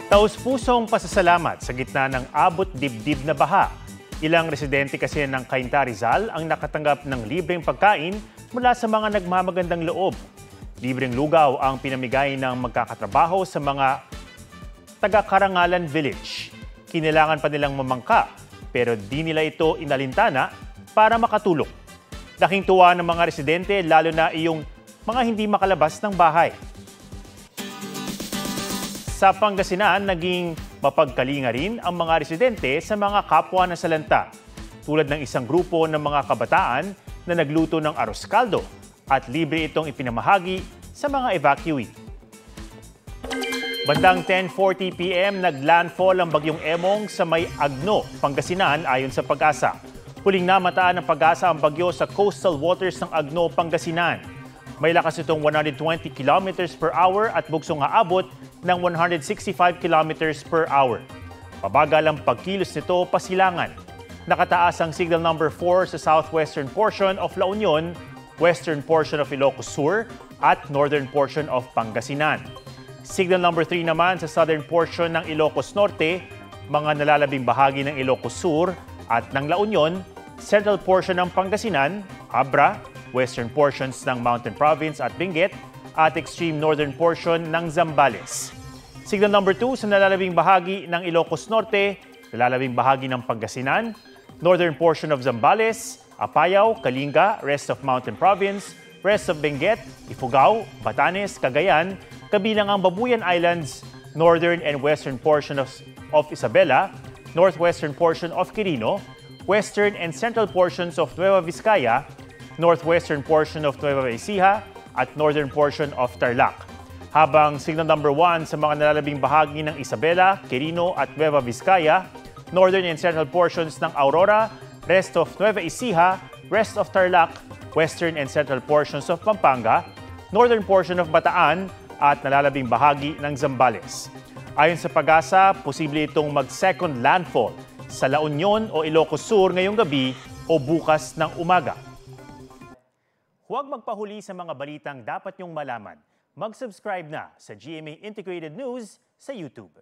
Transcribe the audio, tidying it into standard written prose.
Taus-pusong pasasalamat sa gitna ng abot dibdib na baha. Ilang residente kasi ng Cainta, Rizal ang nakatanggap ng libreng pagkain mula sa mga nagmamagandang loob. Libreng lugaw ang pinamigay ng magkakatrabaho sa mga taga-Karangalan Village. Kinailangan pa nilang mamangka pero di nila ito inalintana para makatulong. Laking tuwa ng mga residente lalo na iyong mga hindi makalabas ng bahay. Sa Pangasinan, naging mapagkalinga rin ang mga residente sa mga kapwa na salanta, tulad ng isang grupo ng mga kabataan na nagluto ng arroz caldo at libre itong ipinamahagi sa mga evacuee. Bandang 10:40 p.m. naglandfall ang bagyong Emong sa may Agno, Pangasinan ayon sa Pag-asa. Huling namataan ng Pag-asa ang bagyo sa coastal waters ng Agno, Pangasinan. May lakas itong 120 kilometers per hour at bugsong aabot ng 165 kilometers per hour. Pabagal ang pagkilos nito pasilangan. Nakataas ang signal number 4 sa southwestern portion of La Union, western portion of Ilocos Sur at northern portion of Pangasinan. Signal number 3 naman sa southern portion ng Ilocos Norte, mga nalalabing bahagi ng Ilocos Sur at ng La Union, central portion ng Pangasinan, Abra, western portions ng Mountain Province at Benguet, at extreme northern portion ng Zambales. Signal number 2 sa nalalabing bahagi ng Ilocos Norte, nalalabing bahagi ng Pangasinan, northern portion of Zambales, Apayao, Kalinga, rest of Mountain Province, rest of Benguet, Ifugao, Batanes, Cagayan, kabilang ang Babuyan Islands, northern and western portion of Isabela, northwestern portion of Quirino, western and central portions of Nueva Vizcaya, northwestern portion of Nueva Ecija, at northern portion of Tarlac. Habang signal number 1 sa mga nalalabing bahagi ng Isabela, Quirino at Nueva Vizcaya, northern and central portions ng Aurora, rest of Nueva Ecija, rest of Tarlac, western and central portions of Pampanga, northern portion of Bataan, at nalalabing bahagi ng Zambales. Ayon sa Pag-asa, posible itong mag-second landfall sa La Union o Ilocos Sur ngayong gabi o bukas ng umaga. Huwag magpahuli sa mga balitang dapat niyong malaman. Mag-subscribe na sa GMA Integrated News sa YouTube.